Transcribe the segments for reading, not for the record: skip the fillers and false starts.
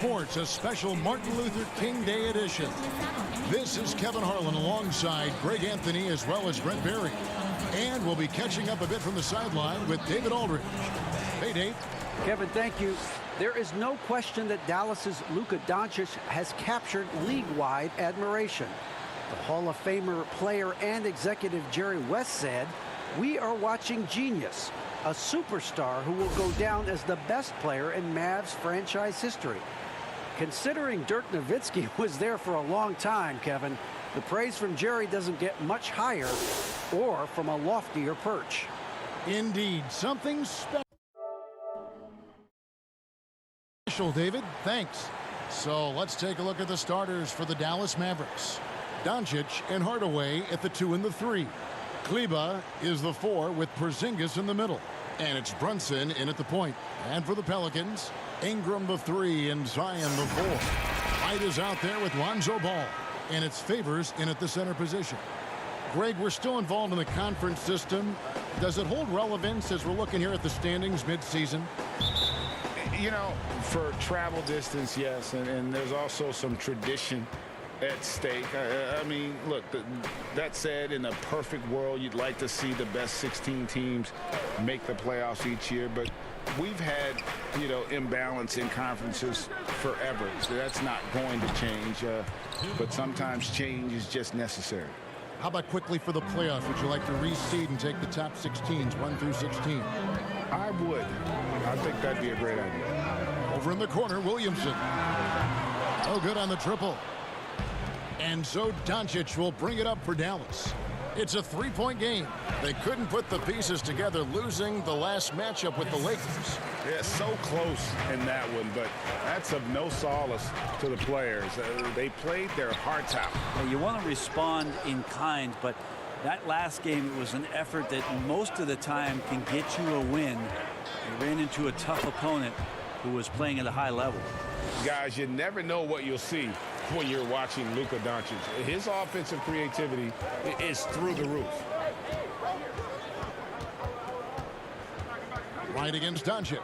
Sports, a special Martin Luther King Day edition. This is Kevin Harlan alongside Greg Anthony as well as Brent Barry. And we'll be catching up a bit from the sideline with David Aldridge. Hey, Dave. Kevin, thank you. There is no question that Dallas's Luka Doncic has captured league-wide admiration. The Hall of Famer player and executive Jerry West said, "We are watching genius, a superstar who will go down as the best player in Mavs franchise history." Considering Dirk Nowitzki was there for a long time, Kevin, the praise from Jerry doesn't get much higher or from a loftier perch. Indeed, something special, David. Thanks. So let's take a look at the starters for the Dallas Mavericks. Doncic and Hardaway at the 2 and the 3. Kleber is the 4 with Porzingis in the middle. And it's Brunson in at the point. And for the Pelicans, Ingram the 3 and Zion the 4. White is out there with Lonzo Ball. And it's Favors in at the center position. Greg, we're still involved in the conference system. Does it hold relevance as we're looking here at the standings mid-season? You know, for travel distance, yes. And there's also some tradition at stake. I mean, look, that said, in a perfect world, you'd like to see the best 16 teams make the playoffs each year. But we've had, you know, imbalance in conferences forever. So that's not going to change. But sometimes change is just necessary. How about quickly for the playoffs? Would you like to reseed and take the top 6 teams, 1 through 16? I would. I think that'd be a great idea. Over in the corner, Williamson. Oh, good on the triple. And so Doncic will bring it up for Dallas. It's a 3-point game. They couldn't put the pieces together, losing the last matchup with the Lakers. Yeah, so close in that one, but that's of no solace to the players. They played their hearts out. You want to respond in kind, but that last game, it was an effort that most of the time can get you a win. You ran into a tough opponent who was playing at a high level. Guys, you never know what you'll see when you're watching Luka Doncic. His offensive creativity is through the roof. Right against Doncic.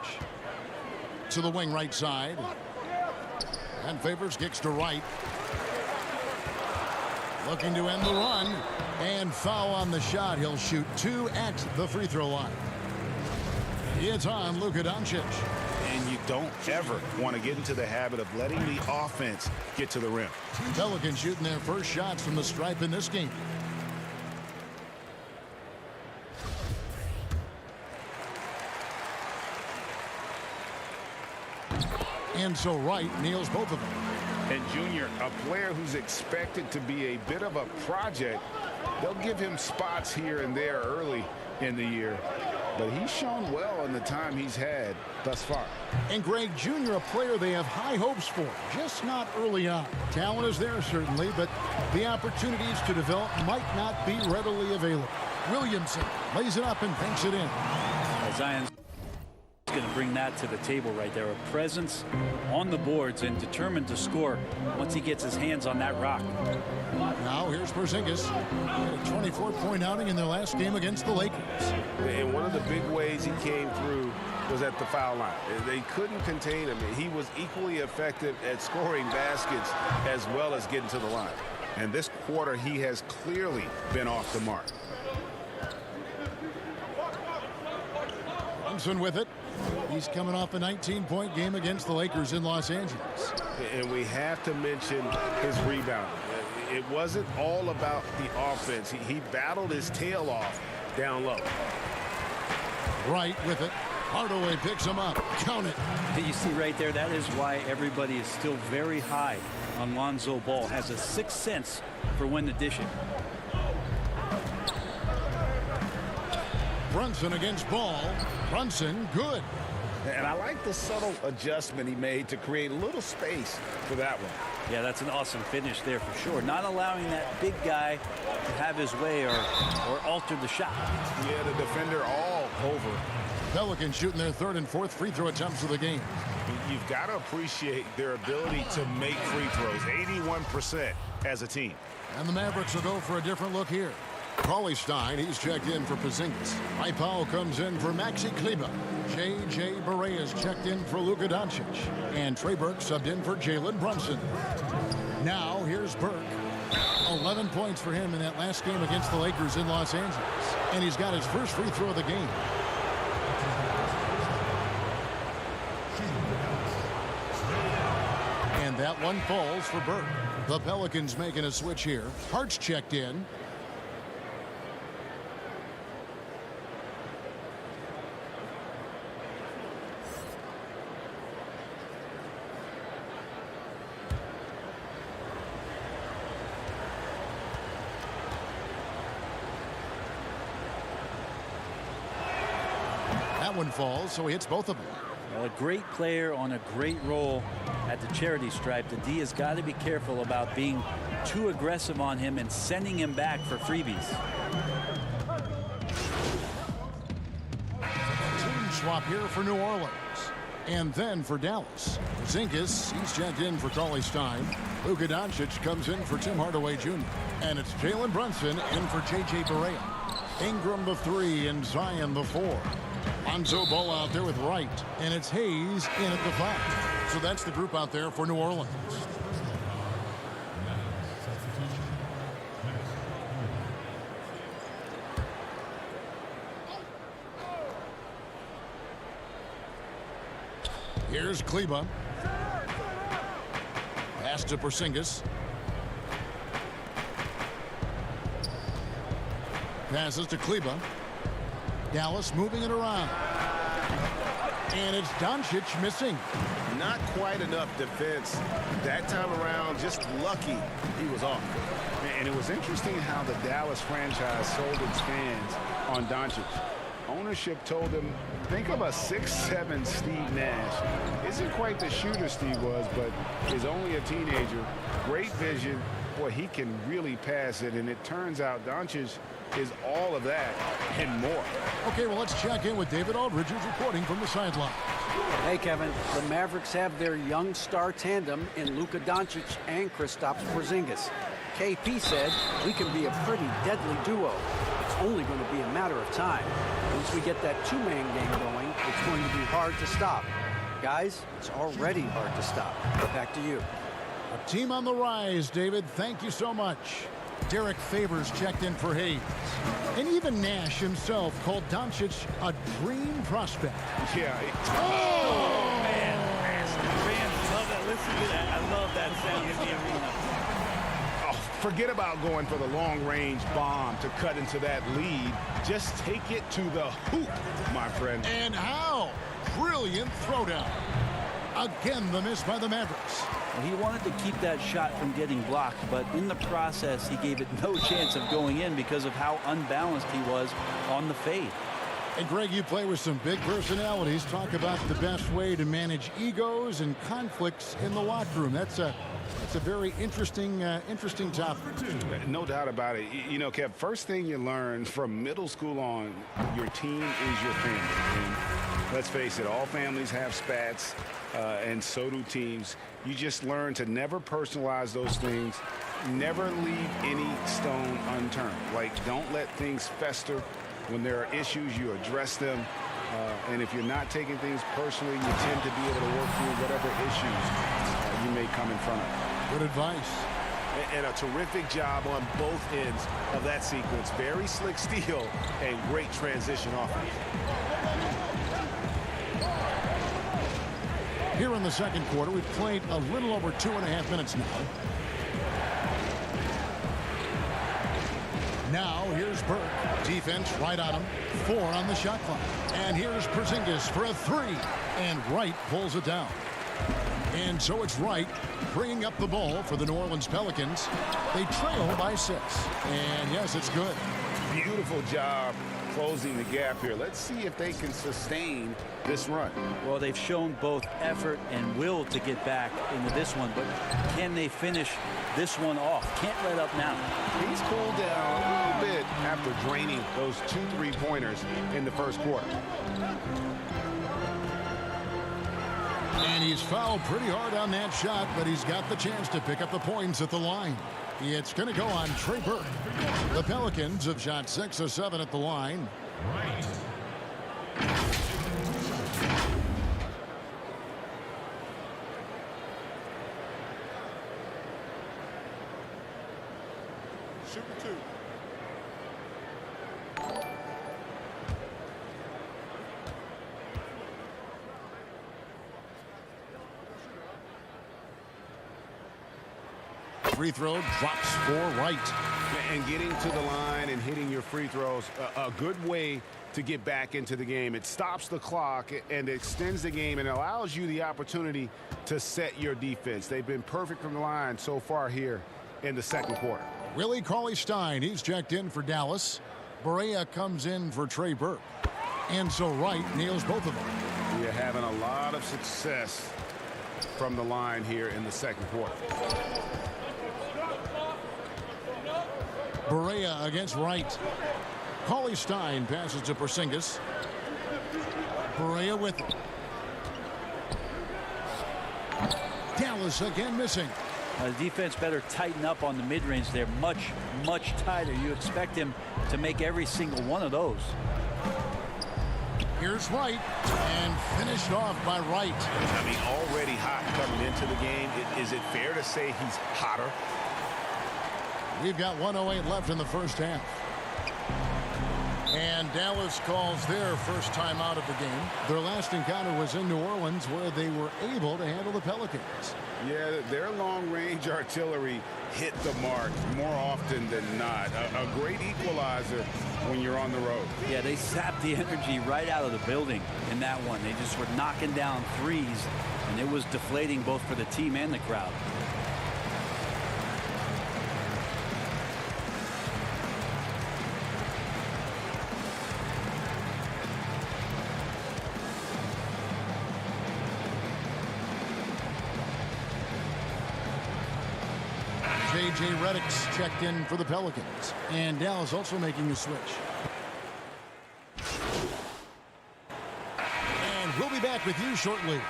To the wing right side. And Favors kicks to right. Looking to end the run. And foul on the shot. He'll shoot 2 at the free throw line. It's on Luka Doncic. And you don't ever want to get into the habit of letting the offense get to the rim. Pelicans shooting their first shots from the stripe in this game. And so Wright nails both of them. And Junior, a player who's expected to be a bit of a project, they'll give him spots here and there early in the year. But he's shown well in the time he's had thus far. And Greg, Jr., a player they have high hopes for, just not early on. Talent is there, certainly, but the opportunities to develop might not be readily available. Williamson lays it up and banks it in. Zion's going to bring that to the table right there. A presence on the boards and determined to score once he gets his hands on that rock. Now here's Porzingis. A 24-point outing in their last game against the Lakers. And one of the big ways he came through was at the foul line. They couldn't contain him. He was equally effective at scoring baskets as well as getting to the line. And this quarter, he has clearly been off the mark. Brunson with it. He's coming off a 19-point game against the Lakers in Los Angeles. And we have to mention his rebound. It wasn't all about the offense. He battled his tail off down low. Right with it. Hardaway picks him up. Count it. You see right there, that is why everybody is still very high on Lonzo Ball. Has a sixth sense for when to dish it. Brunson against Ball. Brunson, good. And I like the subtle adjustment he made to create a little space for that one. Yeah, that's an awesome finish there for sure. Not allowing that big guy to have his way or alter the shot. Yeah, the defender all over. Pelicans shooting their 3rd and 4th free throw attempts of the game. You've got to appreciate their ability to make free throws. 81% as a team. And the Mavericks will go for a different look here. Cauley-Stein, he's checked in for Porzingis. Powell comes in for Maxi Kleber. J.J. Barea is checked in for Luka Doncic. And Trey Burke subbed in for Jalen Brunson. Now, here's Burke. 11 points for him in that last game against the Lakers in Los Angeles. And he's got his first free throw of the game. And that one falls for Burke. The Pelicans making a switch here. Hart's checked in. One falls, so he hits both of them. Well, a great player on a great role at the charity stripe. The D has got to be careful about being too aggressive on him and sending him back for freebies. Team swap here for New Orleans. And then for Dallas. Porzingis, he's checked in for Cauley-Stein. Luka Doncic comes in for Tim Hardaway Jr. And it's Jalen Brunson in for J.J. Barea. Ingram the 3 and Zion the 4. Lonzo Ball out there with Wright, and it's Hayes in at the 5. So that's the group out there for New Orleans. Here's Kleber. Pass to Porzingis. Passes to Kleber. Dallas moving it around. And it's Doncic missing. Not quite enough defense. That time around, just lucky he was off. And it was interesting how the Dallas franchise sold its fans on Doncic. Ownership told them, think of a 6'7" Steve Nash. Isn't quite the shooter Steve was, but is only a teenager. Great vision. Boy, he can really pass it. And it turns out Doncic is all of that and more. Okay, well, let's check in with David Aldridge, who's reporting from the sideline. Hey, Kevin, the Mavericks have their young star tandem in Luka Doncic and Kristaps Porzingis. KP said, we can be a pretty deadly duo. It's only going to be a matter of time. Once we get that two-man game going, it's going to be hard to stop. Guys, it's already hard to stop. Back to you. A team on the rise, David. Thank you so much. Derek Favors checked in for Hayes. And even Nash himself called Doncic a dream prospect. Yeah. Oh, man. Fans love that. Listen to that. I love that sound in the arena. Oh, forget about going for the long-range bomb to cut into that lead. Just take it to the hoop, my friend. And how? Brilliant throwdown. Again, the miss by the Mavericks. He wanted to keep that shot from getting blocked, but in the process, he gave it no chance of going in because of how unbalanced he was on the fade. And Greg, you play with some big personalities. Talk about the best way to manage egos and conflicts in the locker room. That's a very interesting topic. No doubt about it. You know, Kev, first thing you learn from middle school on, your team is your family. And let's face it, all families have spats, and so do teams. You just learn to never personalize those things. Never leave any stone unturned. Like, don't let things fester. When there are issues, you address them. And if you're not taking things personally, you tend to be able to work through whatever issues you may come in front of. Good advice. And a terrific job on both ends of that sequence. Very slick steal and great transition offense. Here in the second quarter, we've played a little over 2.5 minutes now. Now, here's Burke. Defense right on him. 4 on the shot clock. And here's Porzingis for a 3. And Wright pulls it down. And so it's Wright bringing up the ball for the New Orleans Pelicans. They trail by 6. And yes, it's good. Beautiful job closing the gap here. Let's see if they can sustain this run. Well, they've shown both effort and will to get back into this one, but can they finish this one off? Can't let up now. He's cooled down a little bit after draining those 2 3-pointers in the first quarter. And he's fouled pretty hard on that shot, but he's got the chance to pick up the points at the line. It's going to go on Trey Burke. The Pelicans have shot 6 of 7 at the line. Shooting 2. Free throw drops for Wright. And getting to the line and hitting your free throws, a good way to get back into the game. It stops the clock and extends the game and allows you the opportunity to set your defense. They've been perfect from the line so far here in the second quarter. Willie Cauley-Stein, he's checked in for Dallas. Barea comes in for Trey Burke. And so Wright nails both of them. We are having a lot of success from the line here in the second quarter. Barea against Wright. Cauley-Stein passes to Porzingis. Barea with it. Dallas again missing. The defense better tighten up on the mid-range. They're much, much tighter. You expect him to make every single one of those. Here's Wright, and finished off by Wright. I mean, already hot coming into the game. Is it fair to say he's hotter? We've got 1:08 left in the first half. And Dallas calls their first time out of the game. Their last encounter was in New Orleans, where they were able to handle the Pelicans. Yeah, their long-range artillery hit the mark more often than not. A great equalizer when you're on the road. Yeah, they sapped the energy right out of the building in that one. They just were knocking down threes, and it was deflating both for the team and the crowd. J.J. Redick's checked in for the Pelicans. And Dallas also making a switch. And we'll be back with you shortly.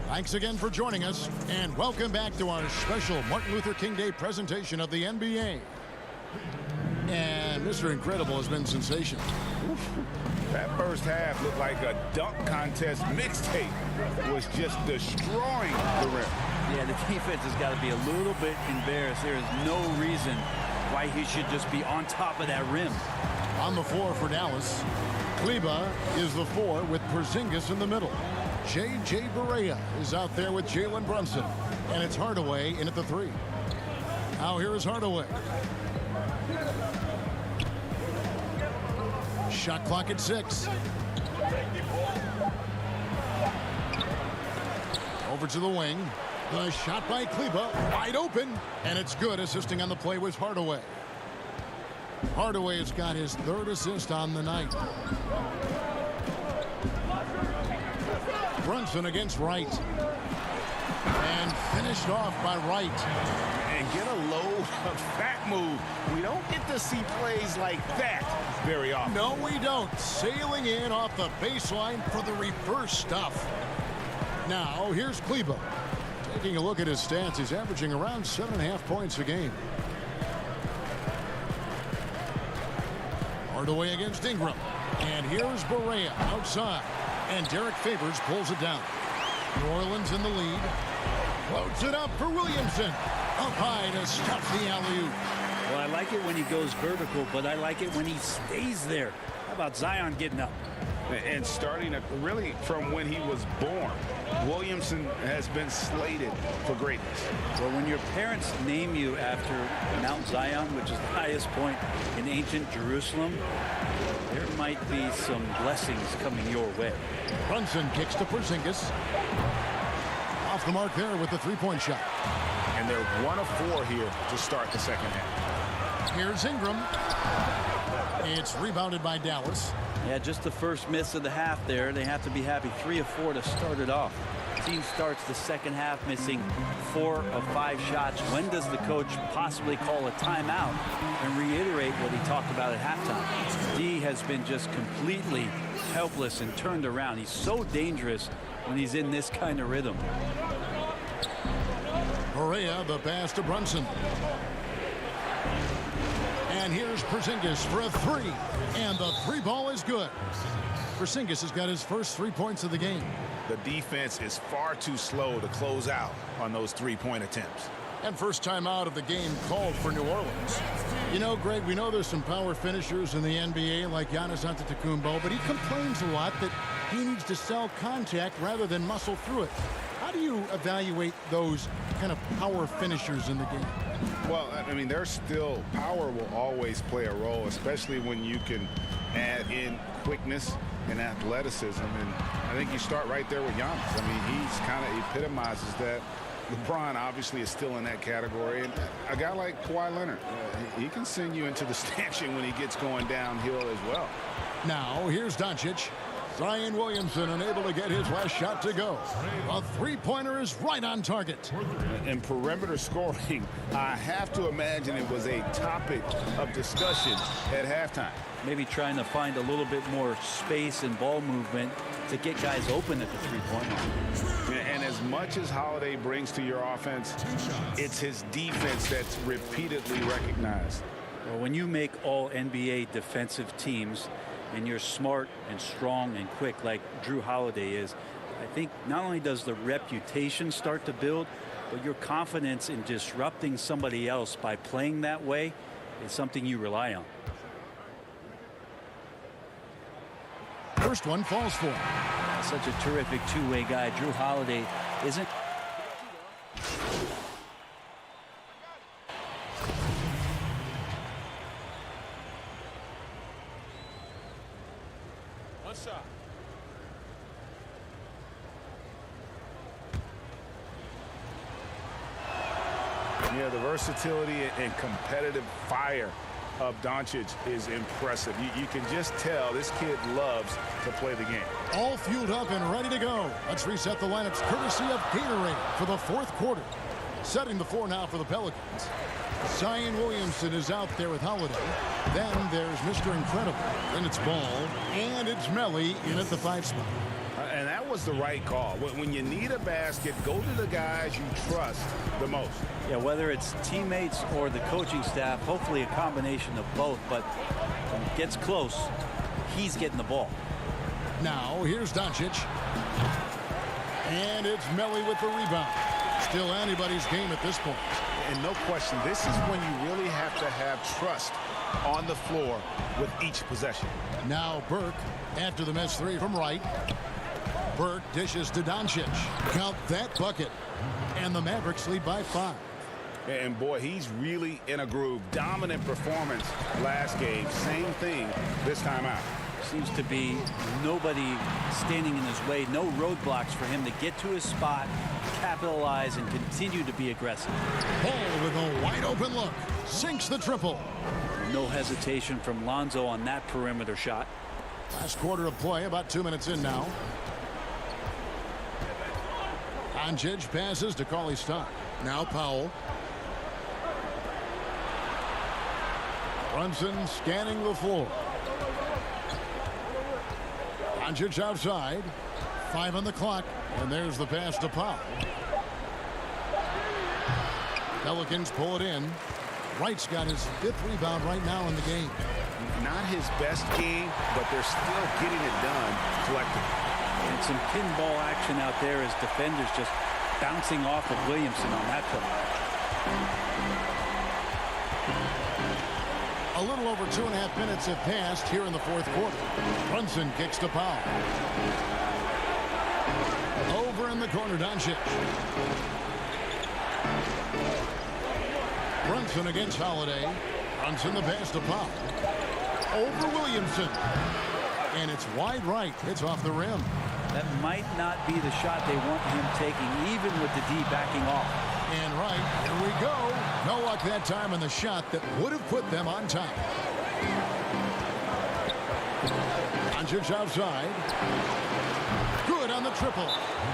Thanks again for joining us, and welcome back to our special Martin Luther King Day presentation of the NBA. And Mr. Incredible has been sensational. That first half looked like a dunk contest mixtape. Was just destroying the rim. Yeah, the defense has got to be a little bit embarrassed. There is no reason why he should just be on top of that rim. On the floor for Dallas, Kleber is the 4 with Porzingis in the middle. J.J. Barea is out there with Jalen Brunson. And it's Hardaway in at the 3. Now here is Hardaway. Shot clock at 6. Over to the wing. The shot by Kleber, wide open. And it's good. Assisting on the play was Hardaway. Hardaway has got his 3rd assist on the night. Brunson against Wright. And finished off by Wright. And get a load of that move. We don't get to see plays like that very often. No, we don't. Sailing in off the baseline for the reverse stuff. Now, here's Kleber. Taking a look at his stats, he's averaging around 7.5 points a game. Hardaway against Ingram. And here's Barea outside. And Derek Favors pulls it down. New Orleans in the lead. Floats it up for Williamson. Up high to stop the alley-oop. Well, I like it when he goes vertical, but I like it when he stays there. How about Zion getting up? And starting really from when he was born, Williamson has been slated for greatness. Well, when your parents name you after Mount Zion, which is the highest point in ancient Jerusalem, there might be some blessings coming your way. Brunson kicks to Porzingis. Off the mark there with the 3-point shot. And they're 1 of 4 here to start the second half. Here's Ingram. It's rebounded by Dallas. Yeah, just the first miss of the half there. They have to be happy. 3 of 4 to start it off. Team starts the second half missing 4 of 5 shots. When does the coach possibly call a timeout and reiterate what he talked about at halftime? D has been just completely helpless and turned around. He's so dangerous when he's in this kind of rhythm. Correa, the pass to Brunson. And here's Porzingis for a 3. And the 3 ball is good. Porzingis has got his first 3 points of the game. The defense is far too slow to close out on those 3-point attempts. And first time out of the game called for New Orleans. You know, Greg, we know there's some power finishers in the NBA like Giannis Antetokounmpo, but he complains a lot that he needs to sell contact rather than muscle through it. How do you evaluate those kind of power finishers in the game? Well, I mean, there's still power will always play a role, especially when you can add in quickness and athleticism. And I think you start right there with Giannis. I mean, he's kind of epitomizes that. LeBron obviously is still in that category. And a guy like Kawhi Leonard, he can send you into the stanchion when he gets going downhill as well. Now, here's Doncic. Zion Williamson unable to get his last shot to go. A 3-pointer is right on target. In perimeter scoring, I have to imagine it was a topic of discussion at halftime. Maybe trying to find a little bit more space and ball movement to get guys open at the 3-point line. And as much as Holiday brings to your offense, it's his defense that's repeatedly recognized. Well, when you make all NBA defensive teams and you're smart and strong and quick like Jrue Holiday is, I think not only does the reputation start to build, but your confidence in disrupting somebody else by playing that way is something you rely on. First one falls for him. Such a terrific two-way guy. Jrue Holiday isn't. Yeah, the versatility and competitive fire of Doncic is impressive. You can just tell this kid loves to play the game. All fueled up and ready to go. Let's reset the lineups courtesy of Gatorade for the 4th quarter. Setting the floor now for the Pelicans. Zion Williamson is out there with Holiday. Then there's Mr. Incredible. Then it's Ball. And it's Melly in at the 5 spot. And that was the right call. When you need a basket, go to the guys you trust the most. Yeah, whether it's teammates or the coaching staff, hopefully a combination of both. But when it gets close, he's getting the ball. Now, here's Doncic. And it's Melly with the rebound. Still anybody's game at this point. And no question, this is when you really have to have trust on the floor with each possession. Now Burke after the miss 3 from right. Burke dishes to Doncic. Count that bucket. And the Mavericks lead by 5. And boy, he's really in a groove. Dominant performance last game. Same thing this time out. Seems to be nobody standing in his way. No roadblocks for him to get to his spot, capitalize, and continue to be aggressive. Ball with a wide open look. Sinks the triple. No hesitation from Lonzo on that perimeter shot. Last quarter of play, about 2 minutes in now. Doncic passes to Cauley-Stein. Now Powell. Brunson scanning the floor. Doncic outside. 5 on the clock. And there's the pass to Powell. Pelicans pull it in. Wright's got his 5th rebound right now in the game. Not his best game, but they're still getting it done collectively. And some pinball action out there as defenders just bouncing off of Williamson on that play. A little over 2.5 minutes have passed here in the 4th quarter. Brunson kicks to Powell. Over in the corner, Doncic. Brunson against Holiday. Brunson the pass to Powell. Over Williamson. And it's wide right. It's off the rim. That might not be the shot they want him taking, even with the D backing off. And right, here we go. No luck that time on the shot that would have put them on top. Doncic outside. Good on the triple.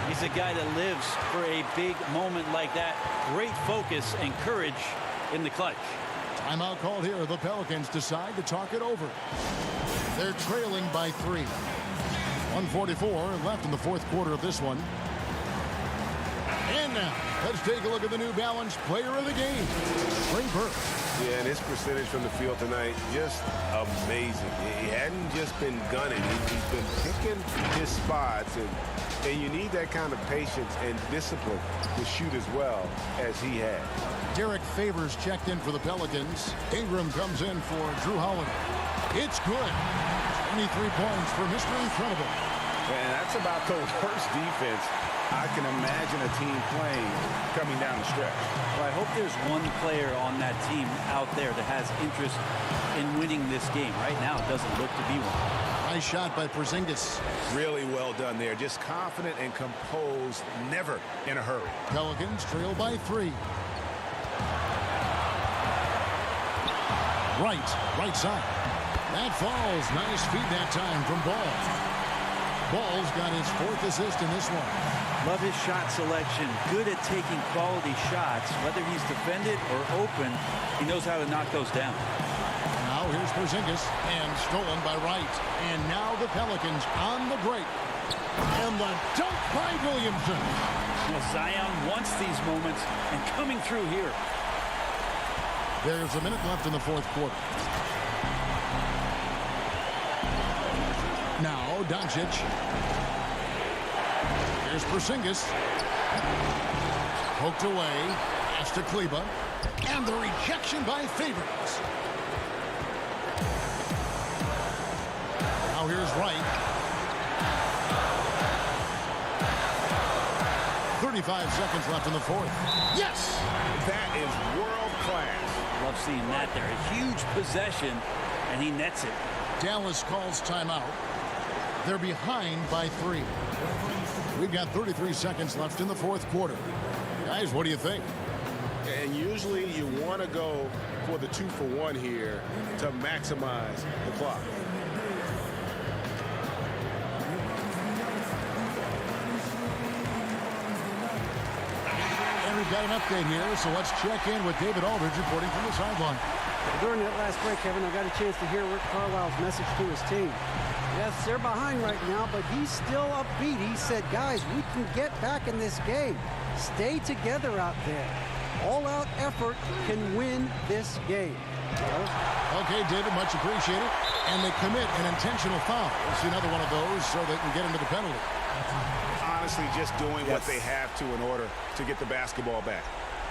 He's a guy that lives for a big moment like that. Great focus and courage in the clutch. Timeout called here. The Pelicans decide to talk it over. They're trailing by 3. 1:44 left in the fourth quarter of this one. And now, let's take a look at the New Balance player of the game, Trey Burke. Yeah, and his percentage from the field tonight, just amazing. He hadn't just been gunning. He's been picking his spots, and you need that kind of patience and discipline to shoot as well as he had. Derek Favors checked in for the Pelicans. Ingram comes in for Drew Holiday. It's good. 23 points for Mr. Incredible. And that's about the worst defense I can imagine a team playing coming down the stretch. Well, I hope there's one player on that team out there that has interest in winning this game. Right now, it doesn't look to be one. Nice shot by Porzingis. Really well done there. Just confident and composed, never in a hurry. Pelicans trail by 3. Right side. That falls. Nice feed that time from Ball. Ball's got his 4th assist in this one. Love his shot selection. Good at taking quality shots. Whether he's defended or open, he knows how to knock those down. Now here's Porzingis, and stolen by Wright. And now the Pelicans on the break. And the dunk by Williamson. Well, Zion wants these moments, and coming through here. There's a minute left in the fourth quarter. Now Doncic. Here's Porzingis. Poked away. Pass to Kleber. And the rejection by Favors. Now here's Wright. 35 seconds left in the fourth. Yes! That is world class. Love seeing that there. A huge possession, and he nets it. Dallas calls timeout. They're behind by 3. We've got 33 seconds left in the fourth quarter. Guys, what do you think? And usually you want to go for the 2-for-1 here to maximize the clock. And we've got an update here, so let's check in with David Aldridge reporting from the sideline. During that last break, Kevin, I got a chance to hear Rick Carlisle's message to his team. Yes, they're behind right now, but he's still upbeat. He said, guys, we can get back in this game. Stay together out there. All-out effort can win this game. Okay, David, much appreciated. And they commit an intentional foul. We'll see another one of those so they can get into the penalty. Honestly, just doing what they have to in order to get the basketball back.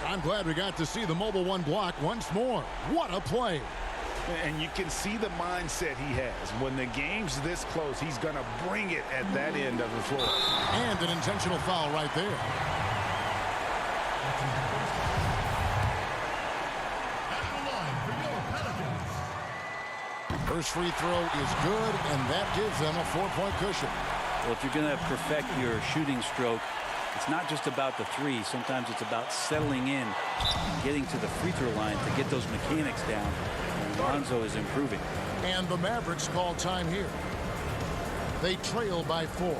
I'm glad we got to see the Mobile One block once more. What a play. And you can see the mindset he has. When the game's this close, he's going to bring it at that end of the floor. And an intentional foul right there. First free throw is good, and that gives them a 4-point cushion. Well, if you're going to perfect your shooting stroke, it's not just about the three. Sometimes it's about settling in, getting to the free throw line to get those mechanics down. And Lonzo is improving. And the Mavericks call time here. They trail by 4.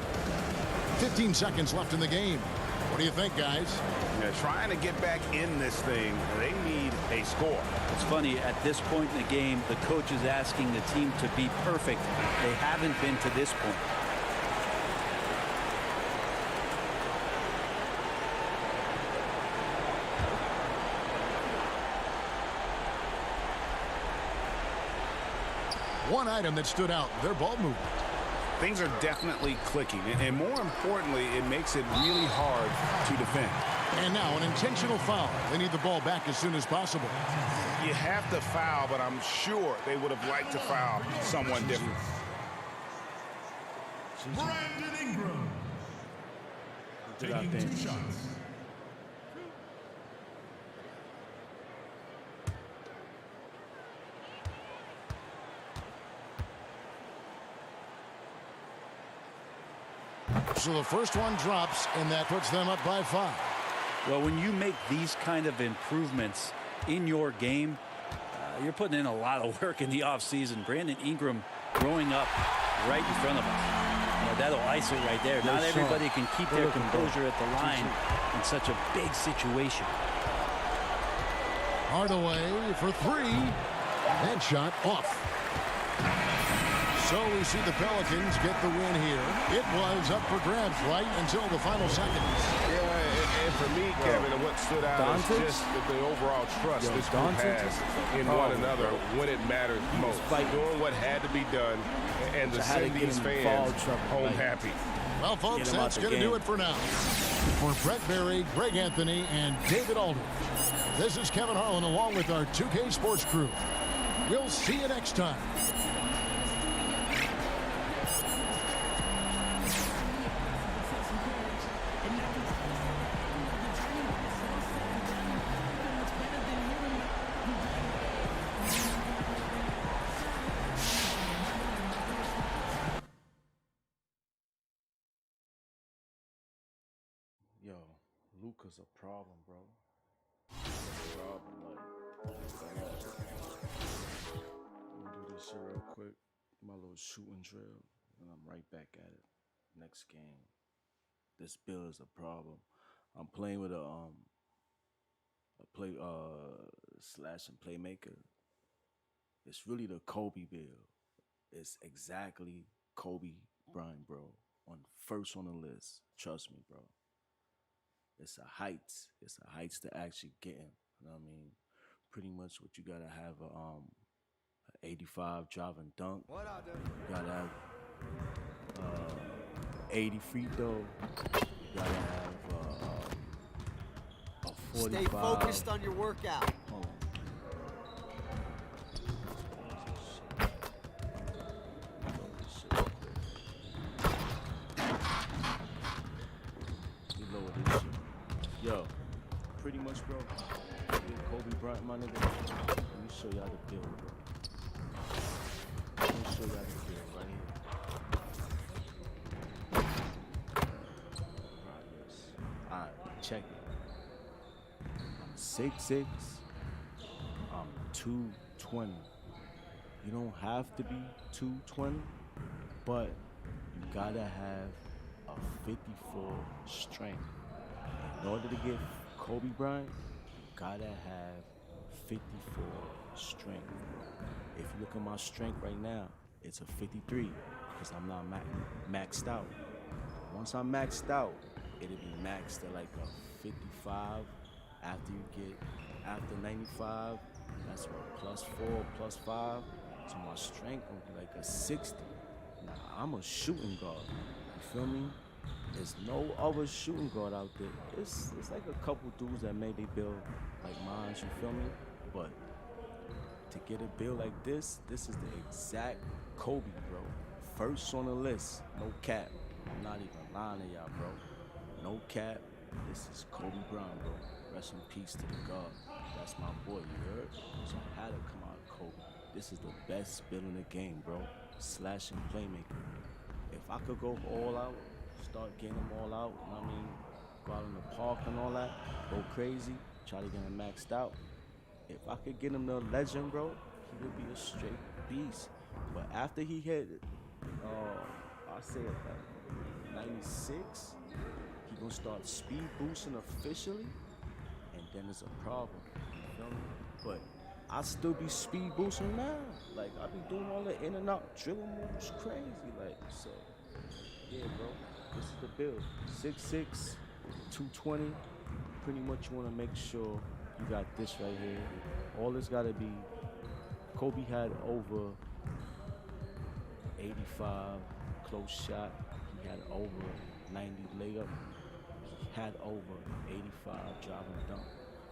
15 seconds left in the game. What do you think, guys? Yeah, trying to get back in this thing, they need a score. It's funny, at this point in the game, the coach is asking the team to be perfect. They haven't been to this point. One item that stood out, their ball movement. Things are definitely clicking, and more importantly, it makes it really hard to defend. And now an intentional foul. They need the ball back as soon as possible. You have to foul, but I'm sure they would have liked to foul someone different. Brandon Ingram. Taking 2 shots. So the first one drops, and that puts them up by 5. Well, when you make these kind of improvements in your game, you're putting in a lot of work in the offseason. Brandon Ingram growing up right in front of us. That'll ice it right there. Not everybody can keep their composure at the line in such a big situation. Hardaway for three. Headshot off. So we see the Pelicans get the win here. It was up for grabs right until the final seconds. Yeah, and for me, Kevin, what stood out is just the overall trust this group has in one another when it mattered most. Doing what had to be done and to send these fans home happy. Well, folks, that's going to do it for now. For Brett Berry, Greg Anthony, and David Aldridge, this is Kevin Harlan along with our 2K Sports crew. We'll see you next time. Yo, Luka's a problem, bro. I'm gonna do this shit real quick. My little shooting drill, and I'm right back at it. Next game. This bill is a problem. I'm playing with a slash and playmaker. It's really the Kobe bill. It's exactly Kobe Bryant, bro. First on the list. Trust me, bro. It's a heights. It's a heights to actually get him. You know what I mean? Pretty much what you gotta have a 85 drive and dunk. You gotta have 80 free throw. You gotta have a 45. Stay focused on your workout. Hold on. Yo, pretty much, bro. Kobe Bryant, my nigga. Let me show y'all the deal, bro. Let me show y'all the deal right here. Alright, check it. I'm 6'6". I'm 220. You don't have to be 220, but you gotta have a 54 strength. In order to get Kobe Bryant, you gotta have 54 strength. If you look at my strength right now, it's a 53 because I'm not maxed out. Once I'm maxed out, it'll be maxed at like a 55. After 95, that's what, +4, +5. So my strength will be like a 60. Now, I'm a shooting guard. You feel me? There's no other shooting guard out there. It's like a couple dudes that made they build like mine, you feel me? But to get a build like this is the exact Kobe, bro. First on the list, no cap. I'm not even lying to y'all, bro. No cap. This is Kobe Bryant, bro. Rest in peace to the God. That's my boy, you heard? So I had to come out of Kobe. This is the best build in the game, bro. Slash and playmaker. If I could go all out, start getting them all out, you know what I mean? Go out in the park and all that, go crazy, try to get him maxed out. If I could get him the legend, bro, he would be a straight beast. But after he hit, I say it, 96, he gonna start speed boosting officially, and then it's a problem, you feel me? But I still be speed boosting now. Like, I be doing all the in and out dribble moves crazy, like, so, yeah, bro. This is the build. 6'6", 220. Pretty much you want to make sure you got this right here. All this got to be, Kobe had over 85 close shot. He had over 90 layup. He had over 85 drive and dunk.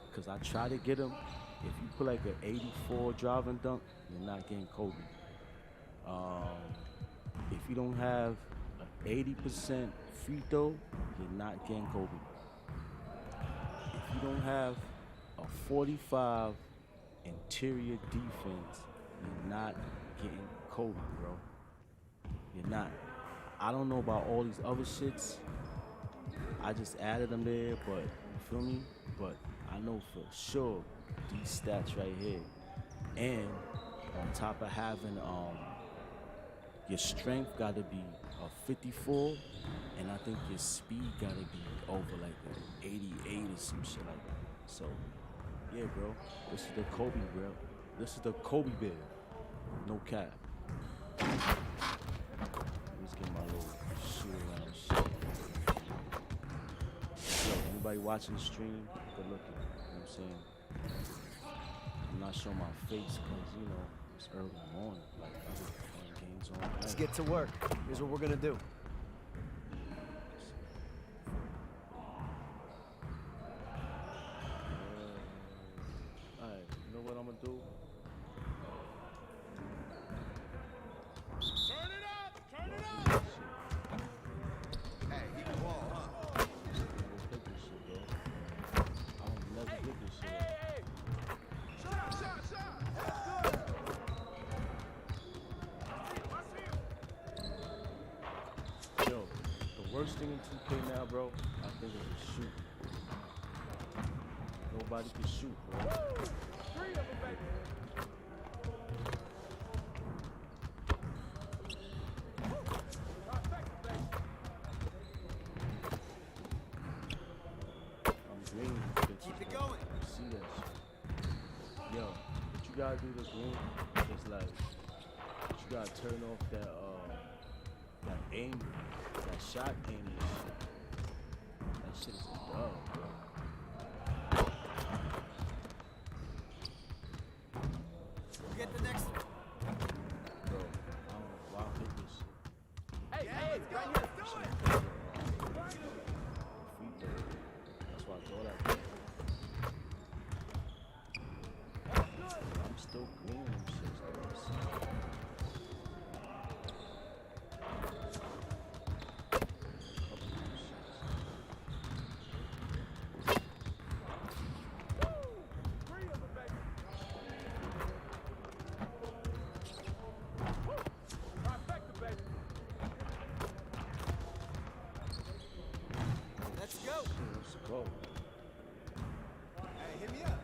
Because I try to get him, if you put like an 84 drive and dunk, you're not getting Kobe. If you don't have 80% free throw, you're not getting Kobe. If you don't have a 45 interior defense, you're not getting Kobe, bro. You're not. I don't know about all these other shits. I just added them there, but you feel me? But I know for sure these stats right here. And on top of having your strength got to be a 54, and I think your speed got to be over like an 88 or some shit like that. So, yeah, bro, this is the Kobe, bro. This is the Kobe bear. No cap. Let's get my little shoot around shit. Yo, anybody watching the stream, good looking. You know what I'm saying? I'm not showing my face because, you know, it's early morning. Like, I was playing games all night. Let's get to work. Here's what we're gonna do. Alright, you know what I'm gonna do? Turn it up! Turn it up! Hey, keep the ball, huh? Hit this shit, bro. I don't never hit this shit. Yo, the worst thing in 2K now, bro, I think is to shoot. Nobody can shoot, bro. I'm green, bitches, Keep it bro. going. You see that shit. Yo, what you gotta do to green is like, you gotta turn off that aim, that shot aim and shit. That shit is a dub, bro. We'll get the next one. Bro, I don't know why I hit this shit. Hey, right here. Let's do it. Free throw. That's why I throw that thing. I'm still green and shit, though. Let's go. Let's go. Hey, hit me up.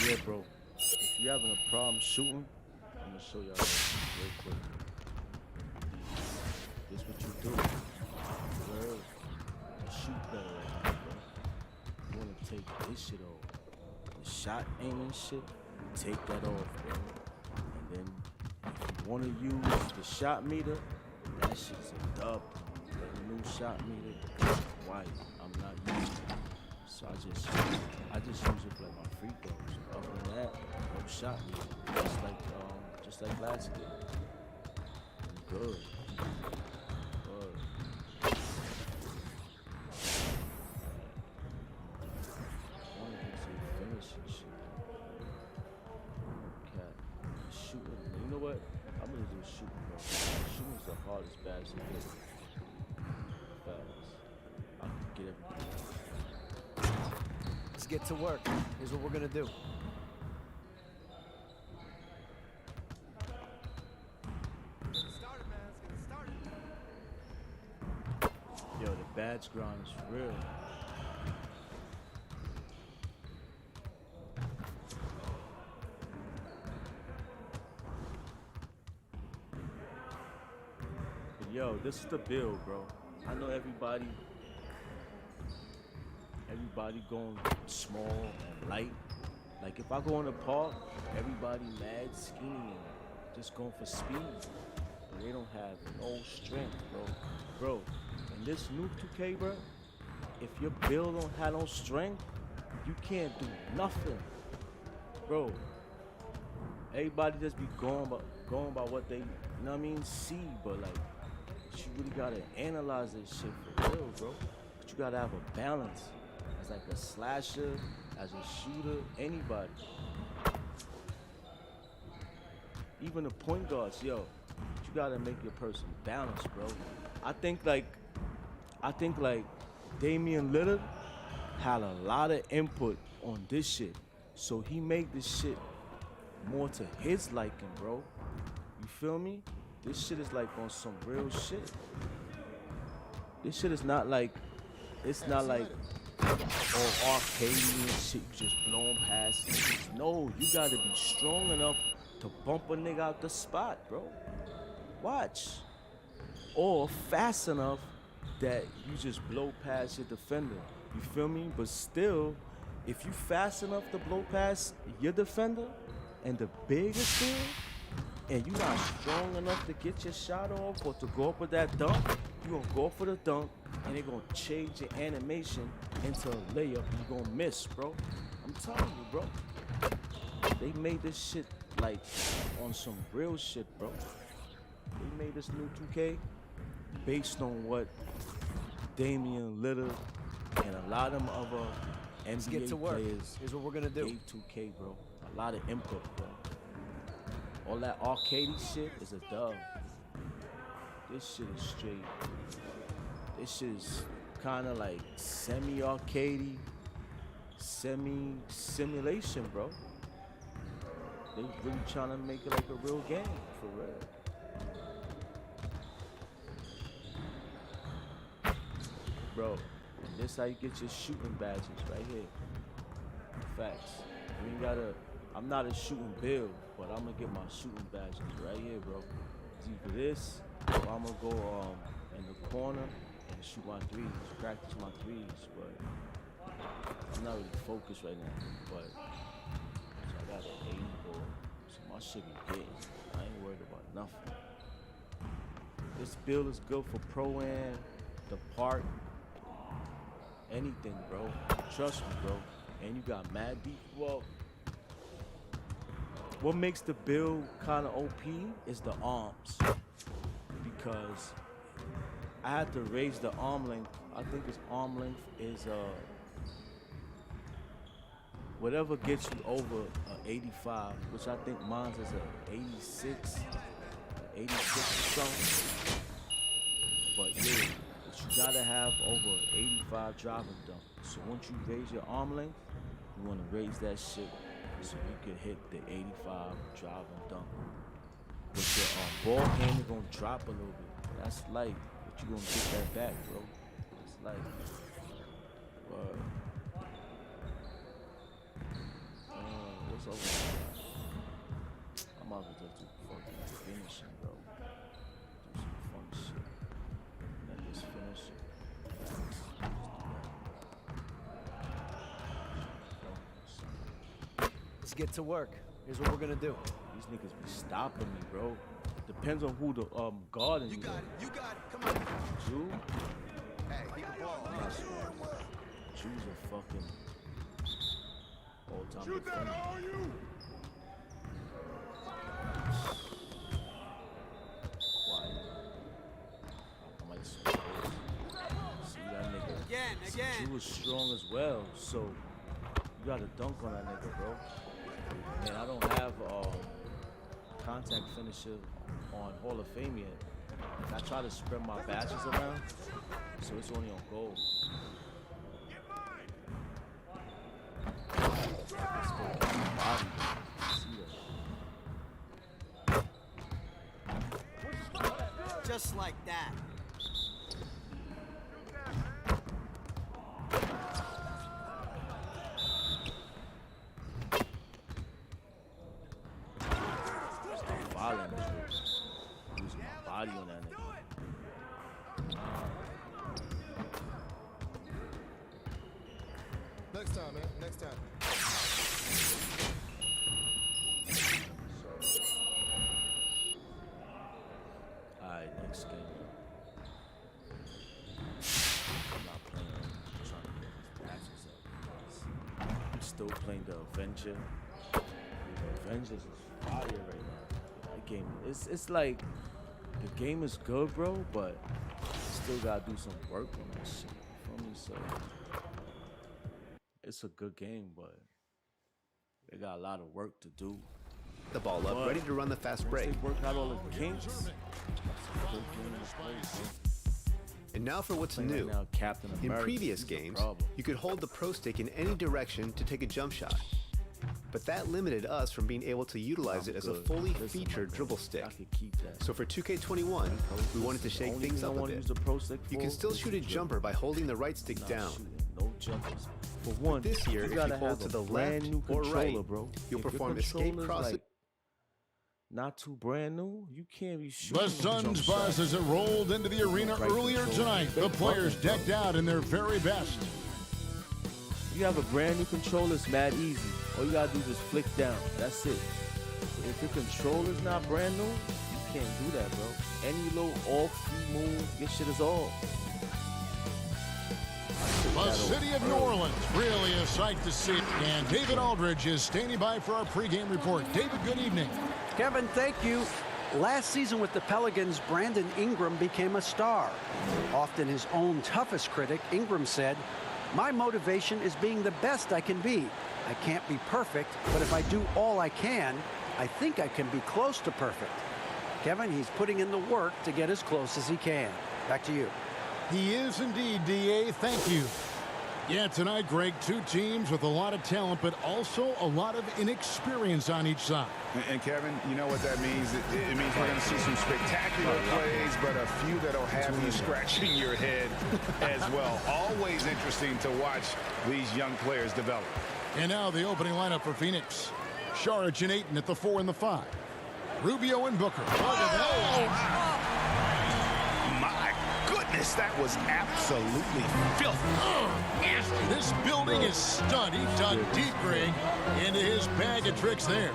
Yeah, bro. If you're having a problem shooting, I'm gonna show y'all real quick. This what you do. Word. You shoot better right now, bro. You wanna take this shit off. The shot aiming shit, take that off, bro. And then if you wanna use the shot meter, that shit's a dub. The new shot meter is white. I'm not using it. So I just use it for like my free throws. Other than that, no shot meter. Just like last game. I'm good. Good. One of these say finish and shit. Okay. Shooting. You know what? I'm gonna do shooting, bro. Shooting's the hardest bad as it gets. Fast. I can get everything. Let's get to work. Here's what we're gonna do. Yo, the badge grind is real. But yo, this is the build, bro. I know everybody going small and light. Like if I go in the park, everybody mad skinny and just going for speed. But they don't have no strength, bro. Bro, in this new 2K, bro, if your build don't have no strength, you can't do nothing. Bro, everybody just be going by what they, you know what I mean, see, but like, you really gotta analyze this shit for real, bro. But you gotta have a balance. As like a slasher, as a shooter, anybody. Even the point guards, yo, you gotta make your person balanced, bro. I think like Damian Lillard had a lot of input on this shit. So he made this shit more to his liking, bro. You feel me? This shit is like on some real shit. This shit is not like, it's not like all arcade and shit, you just blowing past niggas. No, you gotta be strong enough to bump a nigga out the spot, bro. Watch. Or fast enough that you just blow past your defender. You feel me? But still, if you fast enough to blow past your defender and the big is still, and you're not strong enough to get your shot off or to go up with that dunk, you're gonna go for the dunk and they're gonna change your animation into a layup and you're gonna miss, bro. I'm telling you, bro. They made this shit like on some real shit, bro. They made this new 2K based on what Damian Lillard and a lot of them other Let's get NBA to work. players Here's what we're gonna do. gave 2K, bro. A lot of input, bro. All that arcadey shit is a dub. This shit is straight. This shit is kind of like semi-arcadey, semi-simulation, bro. They really trying to make it like a real game, for real. Bro, this how you get your shooting badges right here. Facts. You ain't gotta. I'm not a shooting build, but I'm gonna get my shooting badges right here, bro. It's either this, or I'm gonna go in the corner and shoot my threes, practice my threes. But I'm not really focused right now. But so I got an 80 ball, so my shit be getting. I ain't worried about nothing. This build is good for pro-am, the park, anything, bro. Trust me, bro. And you got mad deep. Well, what makes the build kind of OP is the arms, because I had to raise the arm length. I think this arm length is whatever gets you over 85, which I think mine's is a 86 or something. But yeah, but you gotta have over 85 driving dunk. So once you raise your arm length, you wanna raise that shit so you can hit the 85 driving dunk. With your ball hand gonna drop a little bit. That's light, but you gonna get that back, bro. That's light. What's over there? I'm out to just do fucking finishing, bro. Do some fun shit. Let this finish it. Let's get to work. Here's what we're gonna do. These niggas be stopping me, bro. Depends on who the guarding you. You got it. Come on. Jew? Hey, keep the ball. I'm not sure. Jews are fucking all-time. Shoot that, all you! Quiet. I might switch this. See that nigga? Again. Jew is strong as well, so you gotta dunk on that nigga, bro. And I don't have contact finisher on Hall of Fame yet. I try to spread my badges around, so it's only on gold. Let's go get my body. See that? Just like that. Violent, using my body on that nigga. Next time, man. Next time. Alright, next game. I'm not playing. I'm trying to get these patches up. I'm still playing the Avenger. The Avengers is fire right now. That game, it's like the game is good, bro, but still gotta do some work on that shit. You feel me? So it's a good game, but they got a lot of work to do. The ball up, ready to run the fast break. They work out all the kinks. It's a good game to play, bro. And now for what's Playing new. right now, Captain In America, previous he's the games, problem. you could hold the pro stick in any direction to take a jump shot. But that limited us from being able to utilize it as a fully Listen, featured my dribble man, stick. I could keep that. So for 2K21, we wanted to shake things up a bit. Use the pro stick You can for still is shoot the a dribble. jumper by holding the right stick Not down. shooting, no jumpers. For one, This year, if you gotta hold have to a the brand left new or controller, right, bro. you'll If your perform escape controller's crosses. like not too brand new. You can't be shooting. The jump Suns buzz shots. as it rolled into the arena Right earlier control. tonight. The players decked out in their very best. You have a brand new controller, it's mad easy. All you gotta do is just flick down. That's it. If your controller's not brand new, you can't do that, bro. Any little off move, your shit is off. The city of New Orleans, really a sight to see. And David Aldridge is standing by for our pregame report. David, good evening. Kevin, thank you. Last season with the Pelicans, Brandon Ingram became a star. Often his own toughest critic, Ingram said, "My motivation is being the best I can be. I can't be perfect, but if I do all I can, I think I can be close to perfect." Kevin, he's putting in the work to get as close as he can. Back to you. He is indeed, D.A. Thank you. Yeah, tonight, Greg, two teams with a lot of talent, but also a lot of inexperience on each side. And Kevin, you know what that means? It means we're going to see some spectacular plays, but a few that'll have you scratching your head as well. Always interesting to watch these young players develop. And now the opening lineup for Phoenix. Saric and Ayton at the 4 and the 5. Rubio and Booker. My goodness, that was absolutely filthy. This building is stunned. He dug deep, Greg, into his bag of tricks there.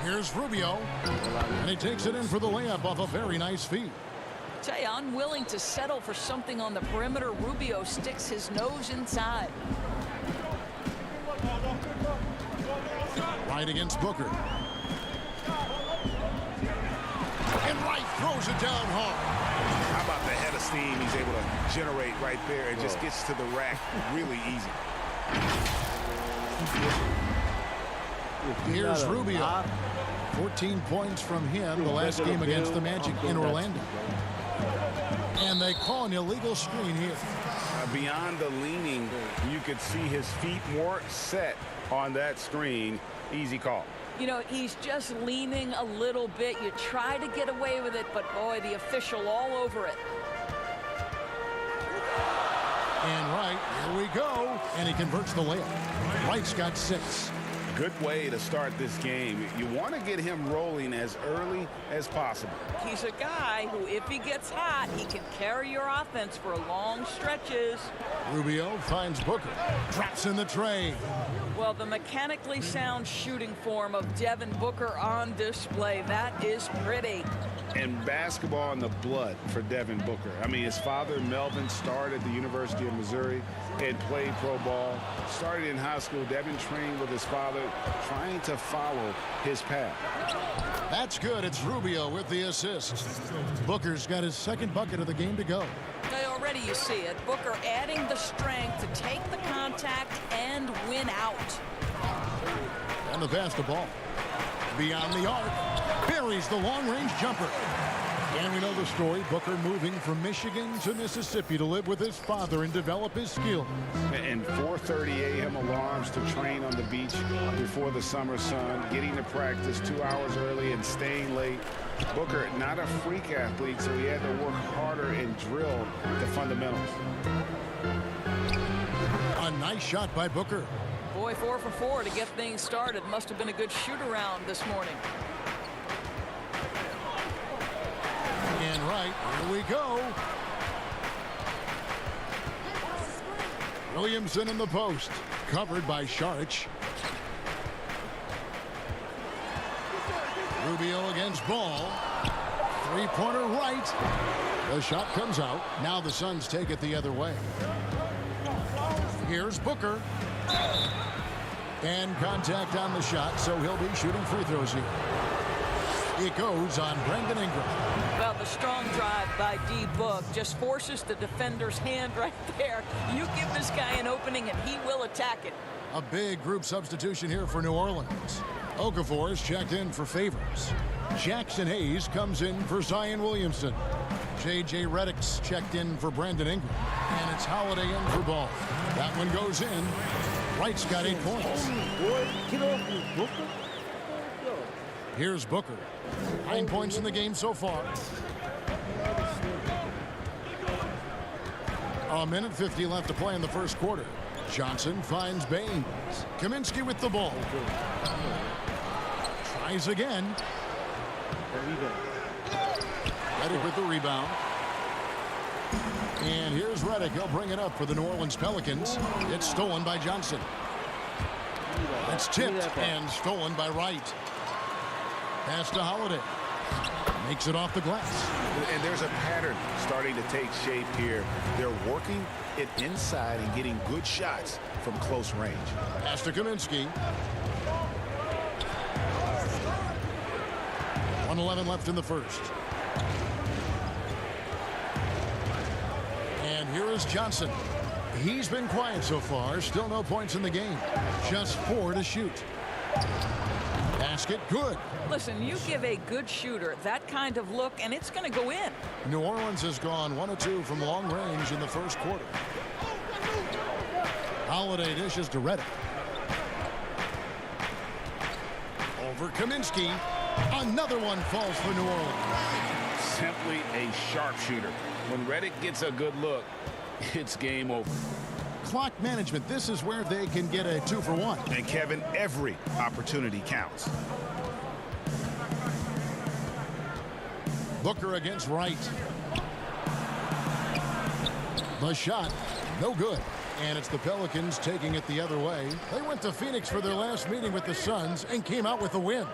Here's Rubio, and he takes it in for the layup off a very nice feed. Tell you, unwilling to settle for something on the perimeter. Rubio sticks his nose inside. Right against Booker. And Wright throws it down hard. How about the head of steam he's able to generate right there? It just gets to the rack really easy. Here's Rubio. 14 points from him the last game against the Magic in Orlando. And they call an illegal screen here. Beyond the leaning, you could see his feet more set on that screen. Easy call. You know, he's just leaning a little bit. You try to get away with it, but boy, the official all over it. And Wright, here we go. And he converts the layup. Wright's got 6. Good way to start this game. You want to get him rolling as early as possible. He's a guy who, if he gets hot, he can carry your offense for long stretches. Rubio finds Booker. Drops in the tray. Well, the mechanically sound shooting form of Devin Booker on display. That is pretty. And basketball in the blood for Devin Booker. I mean, his father, Melvin, started at the University of Missouri and played pro ball. Started in high school. Devin trained with his father, trying to follow his path. That's good. It's Rubio with the assist. Booker's got his second bucket of the game to go. Already you see it. Booker adding the strength to take the contact and win out. And the pass the ball. Beyond the arc. Buries the long-range jumper. And we know the story. Booker moving from Michigan to Mississippi to live with his father and develop his skills. And 4:30 a.m. alarms to train on the beach before the summer sun, getting to practice 2 hours early and staying late. Booker, not a freak athlete, so he had to work harder and drill the fundamentals. A nice shot by Booker. Boy, 4 for 4 to get things started. Must have been a good shoot-around this morning. And right, here we go. Williamson in the post. Covered by Saric. Rubio against Ball. Three-pointer right. The shot comes out. Now the Suns take it the other way. Here's Booker. And contact on the shot, so he'll be shooting free throws here. It goes on Brandon Ingram. Well, the strong drive by D. Book just forces the defender's hand right there. You give this guy an opening and he will attack it. A big group substitution here for New Orleans. Okafor is checked in for Favors. Jackson Hayes comes in for Zion Williamson. J.J. Redick's checked in for Brandon Ingram. And it's Holiday in for Ball. That one goes in. Wright's got 8 points. Boy, get off me, Booker. Here's Booker. 9 points in the game so far. A minute 50 left to play in the first quarter. Johnson finds Baines. Kaminsky with the ball. Tries again. Reddick with the rebound. And here's Reddick. He'll bring it up for the New Orleans Pelicans. It's stolen by Johnson. It's tipped and stolen by Wright. Pass to Holiday. Makes it off the glass. And there's a pattern starting to take shape here. They're working it inside and getting good shots from close range. Pass to Kaminsky. 1:11 left in the first. And here is Johnson. He's been quiet so far. Still no points in the game. Just 4 to shoot. Basket good. Listen, you give a good shooter that kind of look, and it's going to go in. New Orleans has gone 1 of 2 from long range in the first quarter. Holiday dishes to Reddick. Over Kaminsky. Another one falls for New Orleans. Simply a sharpshooter. When Reddick gets a good look, it's game over. Clock management. This is where they can get a 2 for 1. And Kevin, every opportunity counts. Booker against Wright. The shot, no good. And it's the Pelicans taking it the other way. They went to Phoenix for their last meeting with the Suns and came out with a win.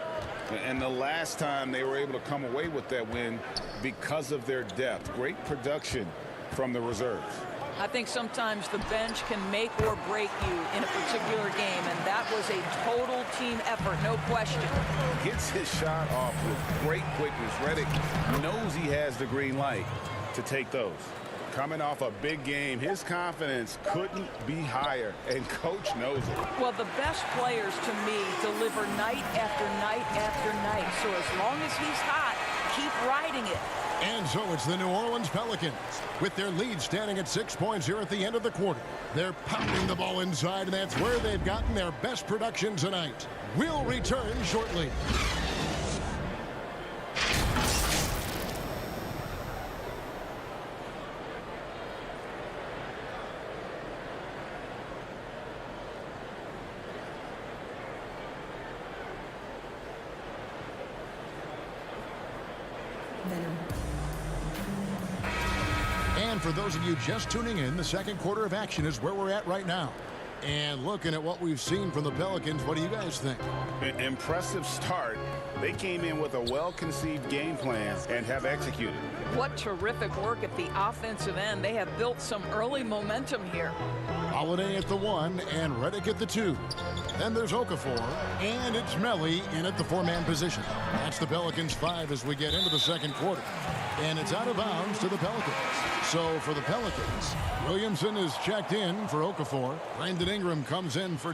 And the last time they were able to come away with that win because of their depth. Great production from the reserves. I think sometimes the bench can make or break you in a particular game, and that was a total team effort, no question. Gets his shot off with great quickness. Reddick knows he has the green light to take those. Coming off a big game, his confidence couldn't be higher, and coach knows it. Well, the best players, to me, deliver night after night after night. So as long as he's hot, keep riding it. And so it's the New Orleans Pelicans with their lead standing at 6 points here at the end of the quarter. They're pounding the ball inside, and that's where they've gotten their best production tonight. We'll return shortly. And for those of you just tuning in, the second quarter of action is where we're at right now. And looking at what we've seen from the Pelicans, what do you guys think? An impressive start. They came in with a well-conceived game plan and have executed. What terrific work at the offensive end. They have built some early momentum here. Holiday at the 1 and Reddick at the 2. Then there's Okafor, and it's Melli in at the 4-man position. That's the Pelicans 5 as we get into the second quarter. And it's out of bounds to the Pelicans. So for the Pelicans, Williamson is checked in for Okafor. Brandon Ingram comes in for...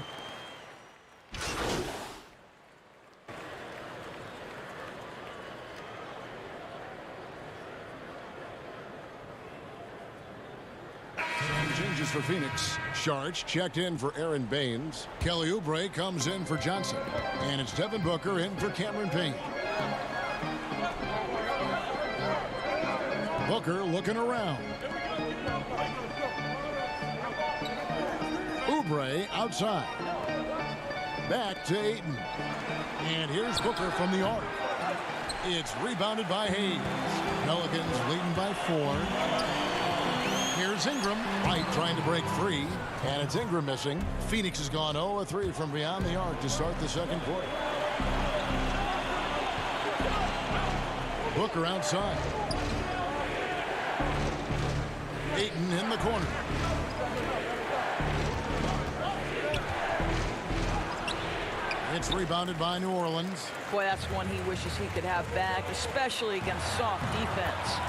Changes for Phoenix. Sharch checked in for Aaron Baines. Kelly Oubre comes in for Johnson. And it's Devin Booker in for Cameron Payne. Booker looking around. Oubre outside. Back to Ayton. And here's Booker from the arc. It's rebounded by Hayes. Pelicans leading by 4. Here's Ingram. Wright trying to break free. And it's Ingram missing. Phoenix has gone 0-3 from beyond the arc to start the second quarter. Booker outside. Ayton in the corner. It's rebounded by New Orleans. Boy, that's one he wishes he could have back, especially against soft defense.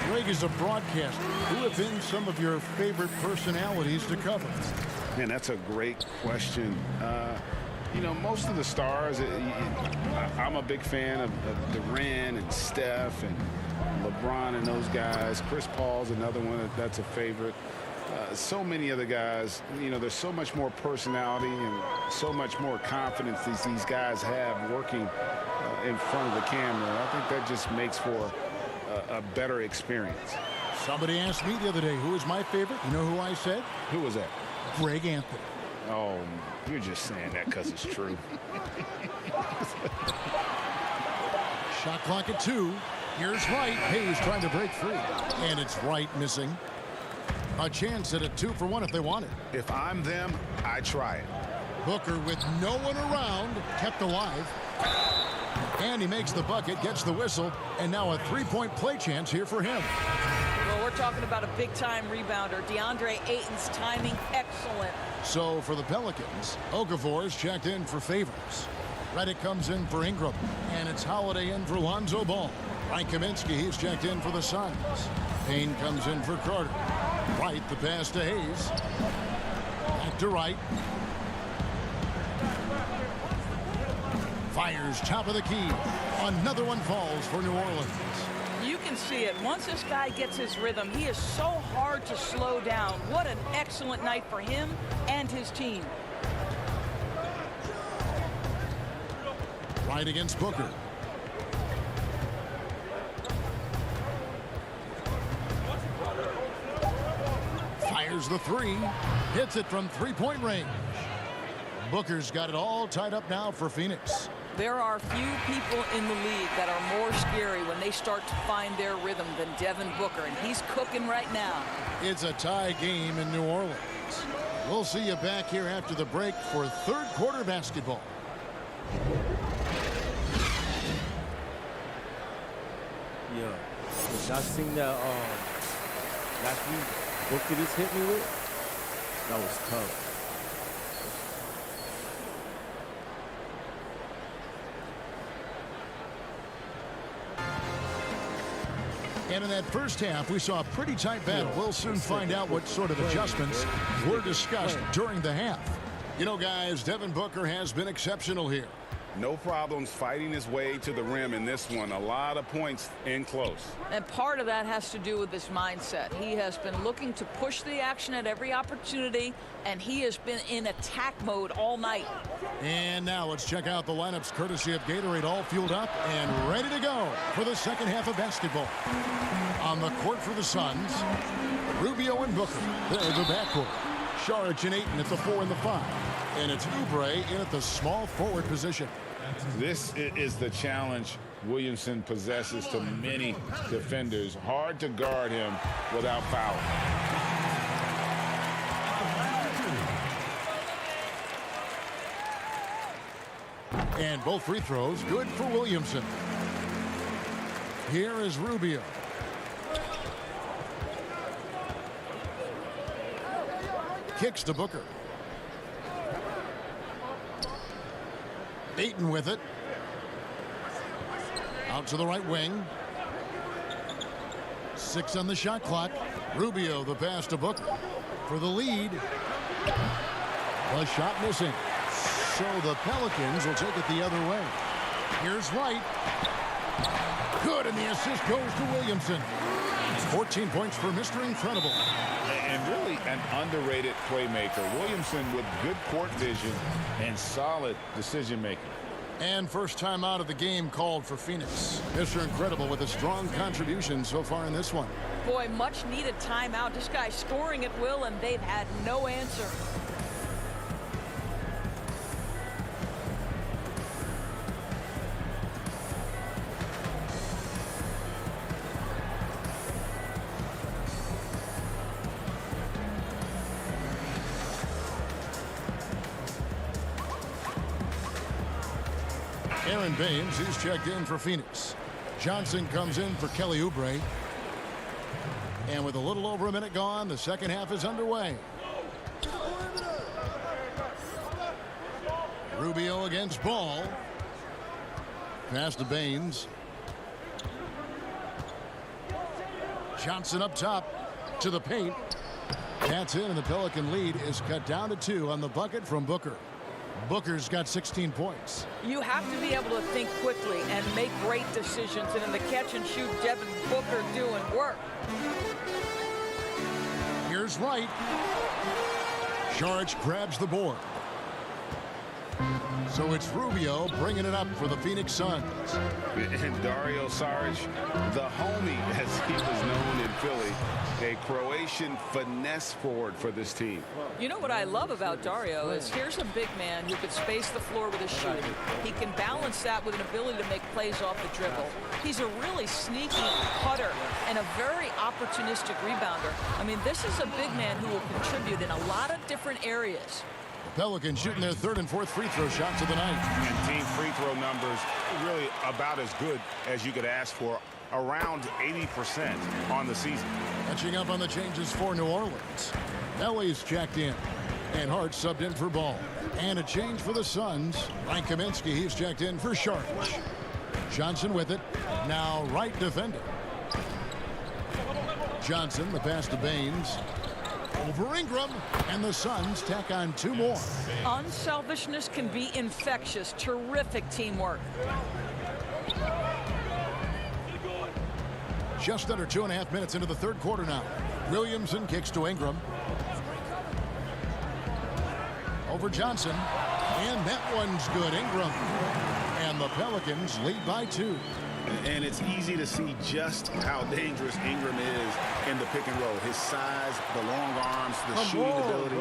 Greg, is a broadcaster, who have been some of your favorite personalities to cover? Man, that's a great question. You know, most of the stars, I'm a big fan of Durant and Steph and LeBron and those guys. Chris Paul's another one that's a favorite. So many of the guys, you know, there's so much more personality and so much more confidence these guys have working in front of the camera. I think that just makes for a better experience. Somebody asked me the other day, who is my favorite? You know who I said? Who was that? Greg Anthony. Oh, you're just saying that because it's true. Shot clock at 2. Here's Wright. Hayes trying to break free. And it's Wright missing. A chance at a 2-for-1 if they want it. If I'm them, I try it. Booker with no one around, kept alive. And he makes the bucket, gets the whistle, and now a three-point play chance here for him. Well, we're talking about a big-time rebounder. DeAndre Ayton's timing excellent. So for the Pelicans, Okafor's checked in for Favors. Redick comes in for Ingram. And it's Holiday in for Lonzo Ball. Frank Kaminsky, he's checked in for the Suns. Payne comes in for Carter. Wright, the pass to Hayes. Back to Wright. Fires top of the key. Another one falls for New Orleans. You can see it. Once this guy gets his rhythm, he is so hard to slow down. What an excellent night for him and his team. Wright against Booker. Fires the three. Hits it from three-point range. Booker's got it all tied up now for Phoenix. There are few people in the league that are more scary when they start to find their rhythm than Devin Booker, and he's cooking right now. It's a tie game in New Orleans. We'll see you back here after the break for third quarter basketball. Yeah. Y'all seen that last week Booker just hit me with? That was tough. And in that first half, we saw a pretty tight battle. We'll soon find out what sort of adjustments were discussed during the half. You know, guys, Devin Booker has been exceptional here. No problems fighting his way to the rim in this one. A lot of points in close. And part of that has to do with his mindset. He has been looking to push the action at every opportunity, and he has been in attack mode all night. And now let's check out the lineups courtesy of Gatorade, all fueled up and ready to go for the second half of basketball. On the court for the Suns, Rubio and Booker. There's the backcourt. Saric and Ayton at the 4 and the 5. And it's Oubre in at the small forward position. This is the challenge Williamson possesses to many defenders. Hard to guard him without foul. And both free throws good for Williamson. Here is Rubio. Kicks to Booker. Ayton with it. Out to the right wing. 6 on the shot clock. Rubio the pass to Booker for the lead. The shot missing. So the Pelicans will take it the other way. Here's Wright. Good, and the assist goes to Williamson. 14 points for Mr. Incredible. And really an underrated playmaker. Williamson with good court vision and solid decision-making. And first time out of the game called for Phoenix. Mr. Incredible with a strong contribution so far in this one. Boy, much needed timeout. This guy's scoring at will, and they've had no answer. Aaron Baines, he's checked in for Phoenix. Johnson comes in for Kelly Oubre. And with a little over a minute gone, the second half is underway. Rubio against Ball. Pass to Baines. Johnson up top to the paint. That's in, and the Pelican lead is cut down to 2 on the bucket from Booker. Booker's got 16 points. You have to be able to think quickly and make great decisions, and in the catch and shoot, Devin Booker doing work. Here's Wright. Saric grabs the board. So it's Rubio bringing it up for the Phoenix Suns. And Dario Saric, the homie, as he was known in Philly, a Croatian finesse forward for this team. You know what I love about Dario is here's a big man who can space the floor with his shooting. He can balance that with an ability to make plays off the dribble. He's a really sneaky cutter and a very opportunistic rebounder. I mean, this is a big man who will contribute in a lot of different areas. The Pelicans shooting their third and fourth free throw shots of the night. And team free throw numbers really about as good as you could ask for, around 80% on the season. Catching up on the changes for New Orleans. Ellie's checked in. And Hart subbed in for Ball. And a change for the Suns. Frank Kaminsky, he's checked in for Sharp. Johnson with it. Now Wright defending. Johnson, the pass to Baines. Over Ingram, and the Suns tack on 2 more. Unselfishness can be infectious. Terrific teamwork. Just under 2.5 minutes into the third quarter now. Williamson kicks to Ingram. Over Johnson. And that one's good. Ingram. And the Pelicans lead by 2. And it's easy to see just how dangerous Ingram is in the pick and roll. His size, the long arms, the shooting ability.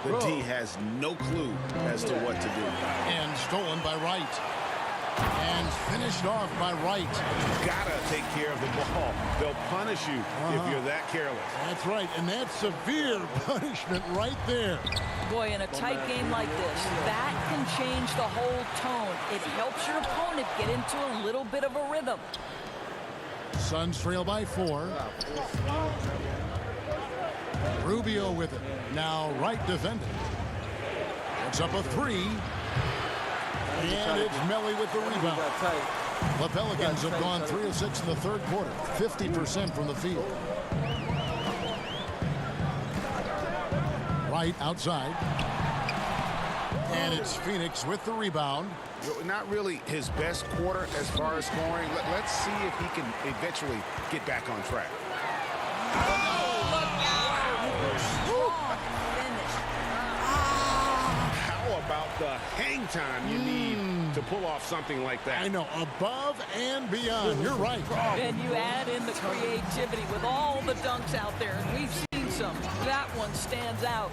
The D has no clue as to what to do. And stolen by Wright. And finished off by Wright. You gotta take care of the ball. They'll punish you if you're that careless. That's right, and that's severe punishment right there. Boy, in a tight game like this, that can change the whole tone. It helps your opponent get into a little bit of a rhythm. Suns trail by 4. Rubio with it. Now Wright defending. It's up a 3. And it's Melly with the rebound. The Pelicans have gone 3 of 6 in the third quarter. 50% from the field. Wright outside. And it's Phoenix with the rebound. Not really his best quarter as far as scoring. Let's see if he can eventually get back on track. How about the hang time you need to pull off something like that? I know, above and beyond. You're right. And you add in the creativity with all the dunks out there. And we've seen some. That one stands out.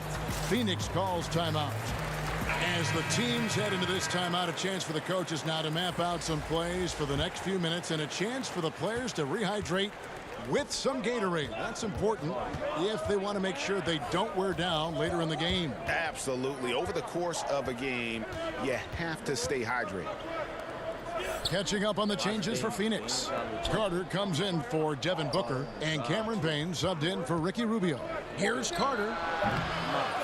Phoenix calls timeout. As the teams head into this timeout, a chance for the coaches now to map out some plays for the next few minutes and a chance for the players to rehydrate with some Gatorade. That's important if they want to make sure they don't wear down later in the game. Absolutely. Over the course of a game, you have to stay hydrated. Catching up on the changes for Phoenix. Carter comes in for Devin Booker, and Cameron Payne subbed in for Ricky Rubio. Here's Carter.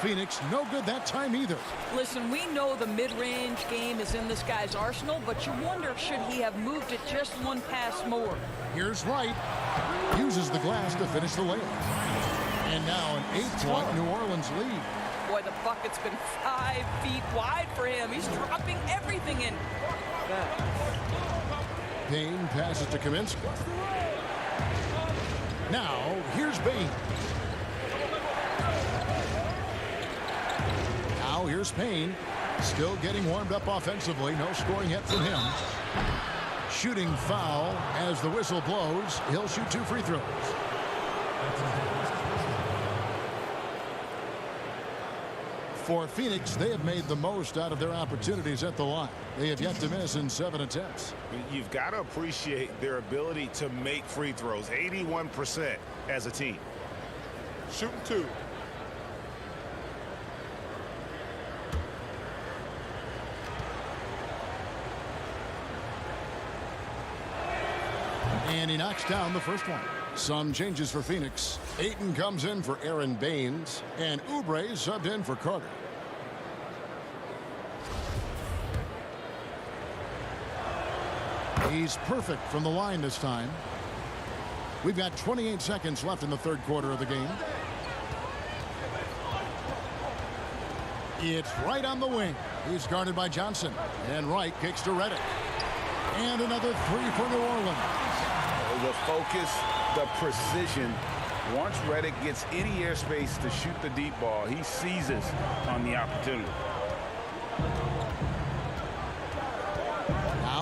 Phoenix no good that time either. Listen, we know the mid-range game is in this guy's arsenal, but you wonder should he have moved it just one pass more. Here's Wright. Uses the glass to finish the layup. And now an 8-point New Orleans lead. Boy, the bucket's been 5 feet wide for him. He's dropping everything in. Payne passes to Kaminsky. Now, here's Bain. Now, here's Payne. Still getting warmed up offensively. No scoring yet from him. Shooting foul as the whistle blows. He'll shoot 2 free throws. For Phoenix, they have made the most out of their opportunities at the line. They have yet to miss in 7 attempts. You've got to appreciate their ability to make free throws. 81% as a team. Shooting 2. And he knocks down the first one. Some changes for Phoenix. Ayton comes in for Aaron Baines, and Oubre subbed in for Carter. He's perfect from the line this time. We've got 28 seconds left in the third quarter of the game. It's Wright on the wing. He's guarded by Johnson. And Wright kicks to Redick. And another 3 for New Orleans. The focus, the precision. Once Redick gets any airspace to shoot the deep ball, he seizes on the opportunity.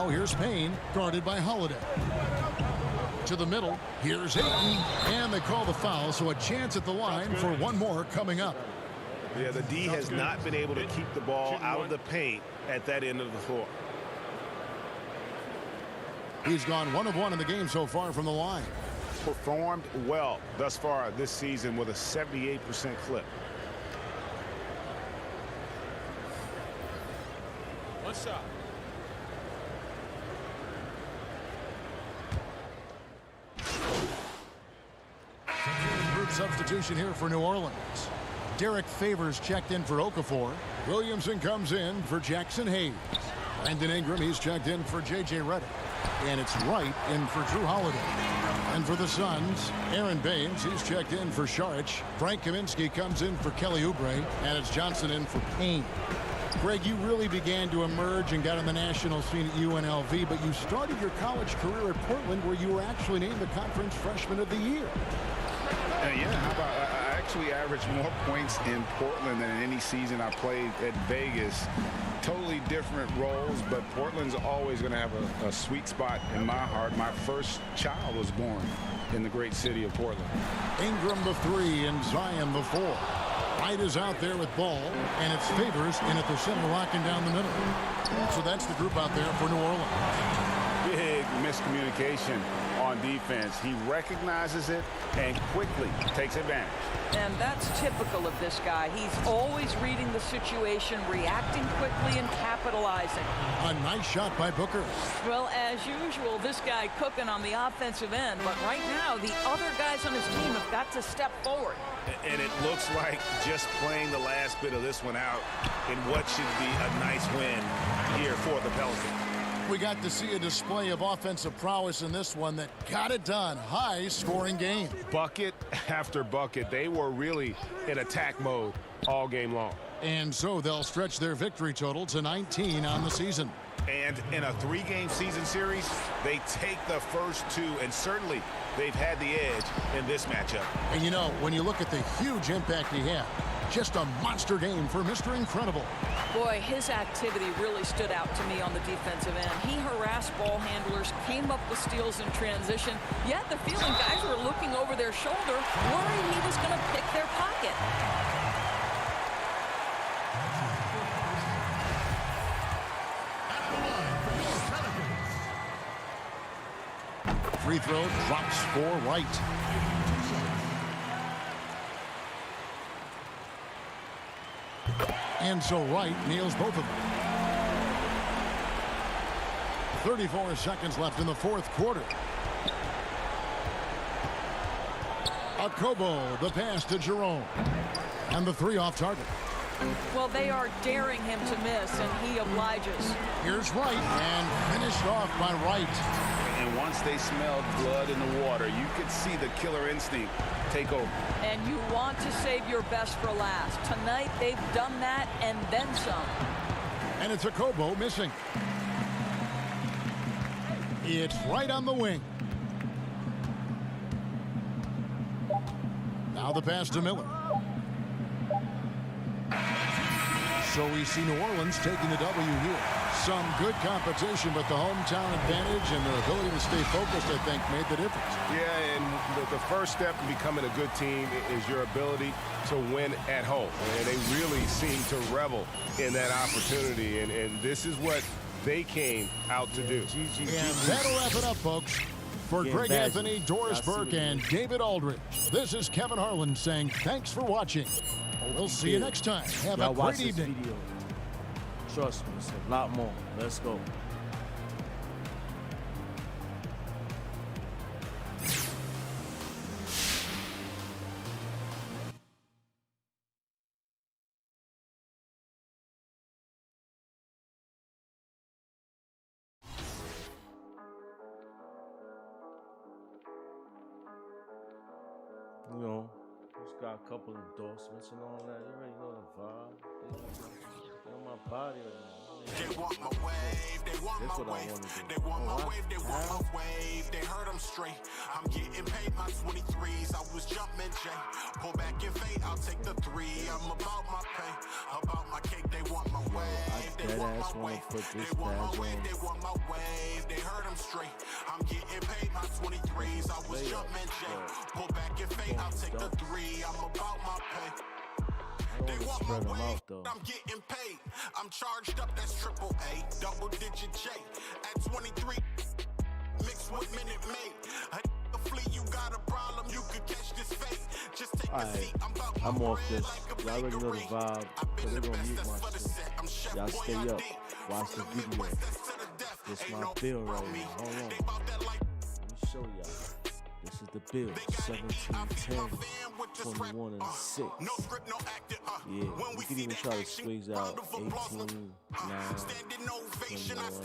So here's Payne, guarded by Holiday. To the middle, here's Ayton, and they call the foul, so a chance at the line for one more coming up. Yeah, the D has not been able to keep the ball out of the paint at that end of the floor. He's gone 1 of 1 in the game so far from the line. Performed well thus far this season with a 78% clip. What's up? Group substitution here for New Orleans. Derek Favors checked in for Okafor. Williamson comes in for Jackson Hayes. Brandon Ingram, he's checked in for J.J. Redick. And it's Wright in for Drew Holiday. And for the Suns, Aaron Baines, he's checked in for Saric. Frank Kaminsky comes in for Kelly Oubre. And it's Johnson in for Payne. Greg, you really began to emerge and got on the national scene at UNLV, but you started your college career at Portland, where you were actually named the Conference Freshman of the Year. Yeah, how about I actually averaged more points in Portland than in any season I played at Vegas. Totally different roles, but Portland's always going to have a sweet spot in my heart. My first child was born in the great city of Portland. Ingram the 3 and Zion the 4. Wright is out there with ball, and it's Favors in at the center, locking down the middle. So that's the group out there for New Orleans. Big miscommunication on defense. He recognizes it and quickly takes advantage. And that's typical of this guy. He's always reading the situation, reacting quickly, and capitalizing. A nice shot by Booker. Well, as usual, this guy cooking on the offensive end. But right now, the other guys on his team have got to step forward. And it looks like just playing the last bit of this one out in what should be a nice win here for the Pelicans. We got to see a display of offensive prowess in this one that got it done. High-scoring game. Bucket after bucket. They were really in attack mode all game long. And so they'll stretch their victory total to 19 on the season. And in a 3-game season series, they take the first 2, and certainly they've had the edge in this matchup. And you know, when you look at the huge impact he had, just a monster game for Mr. Incredible. Boy, his activity really stood out to me on the defensive end. He harassed ball handlers, came up with steals in transition, yet the feeling guys were looking over their shoulder, worried he was going to pick their pocket. Free throw drops for Wright. And so Wright nails both of them. 34 seconds left in the fourth quarter. Okobo, the pass to Jerome. And the 3 off target. Well, they are daring him to miss, and he obliges. Here's Wright, and finished off by Wright. And once they smelled blood in the water, you could see the killer instinct take over. And you want to save your best for last. Tonight, they've done that and then some. And it's Okobo missing. It's Wright on the wing. Now the pass to Miller. So we see New Orleans taking the W here. Some good competition, but the hometown advantage and their ability to stay focused, I think, made the difference. Yeah, and the first step in becoming a good team is your ability to win at home. And they really seem to revel in that opportunity, and this is what they came out to do. And that'll wrap it up, folks. For Greg Anthony, Doris Burke, and David Aldridge, this is Kevin Harlan saying thanks for watching. We'll see you next time. Have a great evening. Video. Trust me, it's a lot more. Let's go. You know, just got a couple endorsements and all that. You already know the vibe. They on my body right now. They want my wave, they want my wave, they want my wave, they want my wave, they heard I'm straight. I'm getting paid my 23s, I was jumping J. Pull back and fade, I'll take the 3. I'm about my pay, about my cake, they want my wave, they dead ass wanna put this badge on. They want my wave, they heard them straight. I'm getting paid my 23s. I was jumping Jay. Pull back your fate, I'll take the 3. I'm about my pay. They want my wave, I'm getting paid. I'm charged up, that's triple A, double digit J. At 23, mixed with Minute Maid. A flea, you got a problem, you could catch this fate. Just take a seat, I'm off this. Y'all already know the vibe, so they're gonna mute my shit. Y'all stay up, watch the video. This my bill right now, hold on. Let me show y'all. This is the bill, 17-10, 21-6. Yeah, we can even try to squeeze out 18-9, 21.